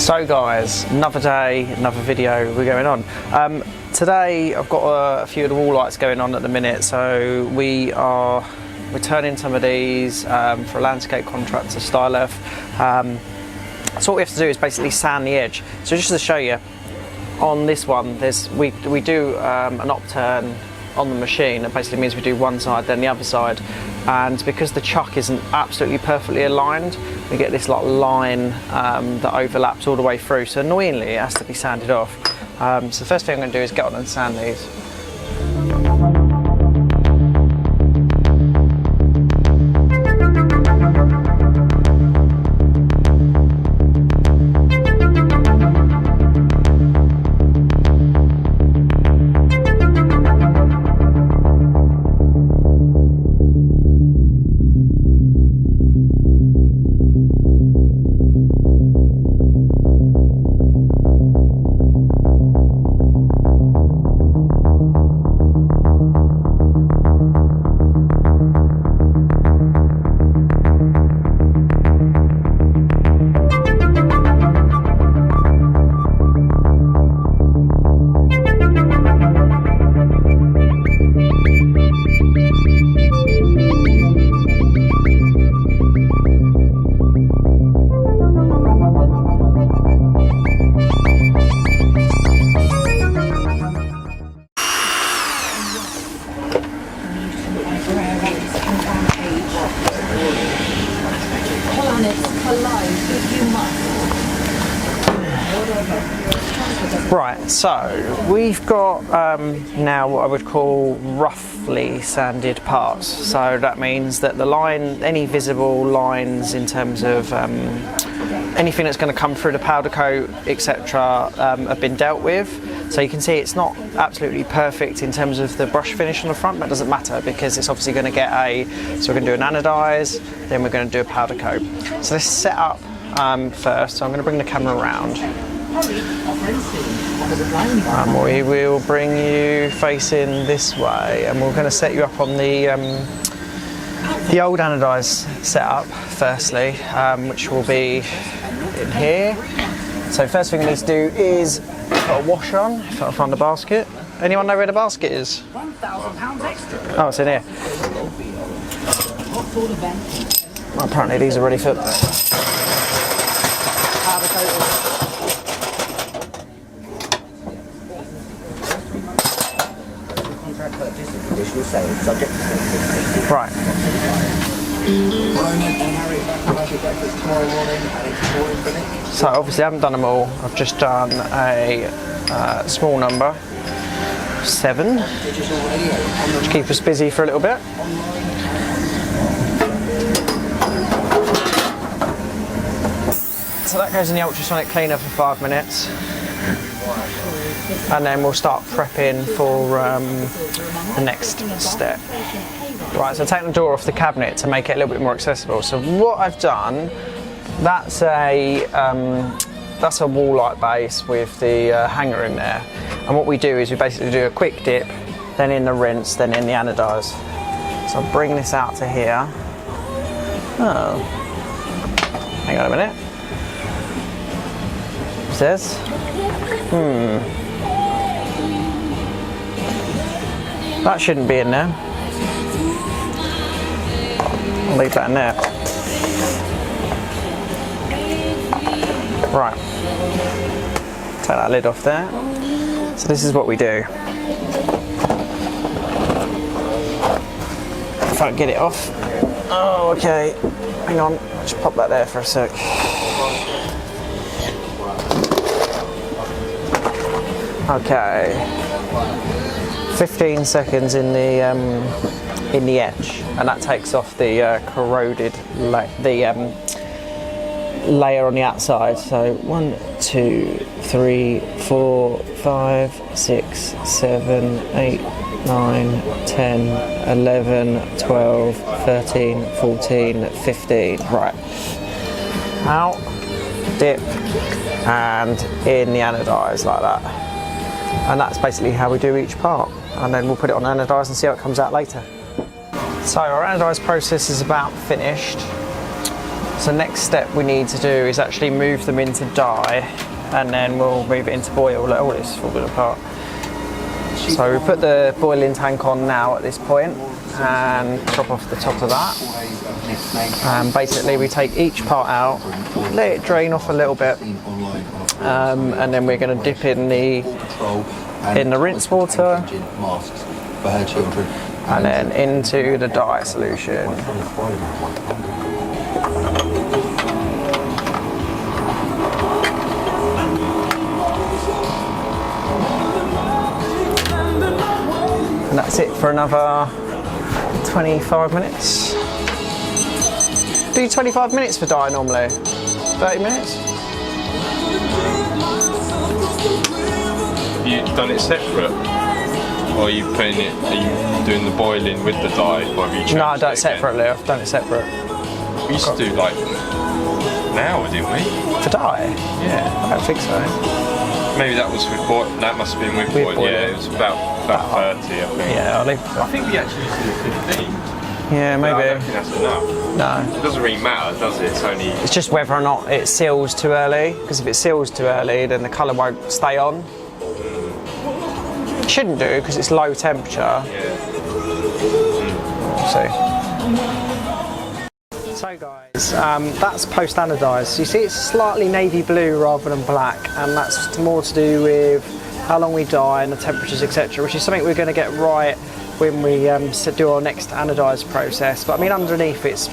So guys, another day, another video, we're going on. Today I've got a few of the wall lights going on at the minute, so we are returning some of these for a landscape contractor, Stylef. So what we have to do is basically sand the edge. So just to show you, on this one, we do an upturn on the machine. It basically means we do one side then the other side, and because the chuck isn't absolutely perfectly aligned, we get this like line that overlaps all the way through, so annoyingly it has to be sanded off. So the first thing I'm going to do is get on and sand these. Right, so we've got now what I would call roughly sanded parts. So that means that the line, any visible lines in terms of anything that's going to come through the powder coat, etc., have been dealt with. So you can see it's not absolutely perfect in terms of the brush finish on the front, but it doesn't matter because it's obviously going to get so we're going to do an anodize, then we're going to do a powder coat. So let's set up first. So I'm going to bring the camera around. We will bring you facing this way, and we're going to set you up on the old anodized setup firstly, which will be in here. So first thing we need to do is put a wash on. If I find the basket. Anyone know where the basket is? £1,000 extra. Oh, it's in here. Well, apparently these are ready for powder coating. Right. So obviously I haven't done them all. I've just done a small number, 7, to keep us busy for a little bit. So that goes in the ultrasonic cleaner for 5 minutes. And then we'll start prepping for the next step. Right, so taking the door off the cabinet to make it a little bit more accessible. So what I've done, that's a wall light base with the hanger in there. And what we do is we basically do a quick dip, then in the rinse, then in the anodize. So I'll bring this out to here. Oh, hang on a minute. What's this? That shouldn't be in there. I'll leave that in there. Right. Take that lid off there. So this is what we do. If I can get it off. Oh, okay. Hang on. I'll just pop that there for a sec. Okay. 15 seconds in the edge, and that takes off the corroded layer on the outside. So 1, 2, 3, 4, 5, 6, 7, 8, 9, 10, 11, 12, 13, 14, 15. Right. Out, dip, and in the anodize like that. And that's basically how we do each part. And then we'll put it on anodize and see how it comes out later. So our anodized process is about finished. So next step we need to do is actually move them into dye, and then we'll move it into boil. Look, all this is falling apart. So we put the boiling tank on now at this point and drop off the top of that. And basically we take each part out, let it drain off a little bit, and then we're going to dip in the rinse water and then into the dye solution. And that's it for another 25 minutes. Do 25 minutes for dye normally? 30 minutes? Have you done it separate? Or are you putting it, are you doing the boiling with the dye? Or have you changed No, I've done it again? separately. I've done it separate. We used to do like an hour, didn't we? For dye? Yeah. I don't think so. Maybe that was with boil. That must have been with boil. boil. Yeah, it was about 30, I think. Yeah, I'll leave. I think we actually used to do 15. Yeah, No, I don't maybe. think that's enough. No. It doesn't really matter, does it? It's only. It's just whether or not it seals too early, because if it seals too early, then the colour won't stay on. It shouldn't do, because it's low temperature. Yeah. We'll see. So guys, that's post-anodised. So you see it's slightly navy blue rather than black, and that's more to do with how long we dye and the temperatures, etc., which is something we're going to get right when we do our next anodised process. But I mean, underneath it's,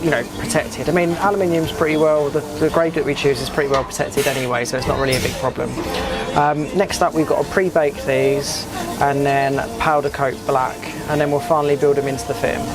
you know, protected. I mean, aluminium's pretty well, the grade that we choose is pretty well protected anyway, so it's not really a big problem. Next up, we've got to pre-bake these and then powder coat black, and then we'll finally build them into the film.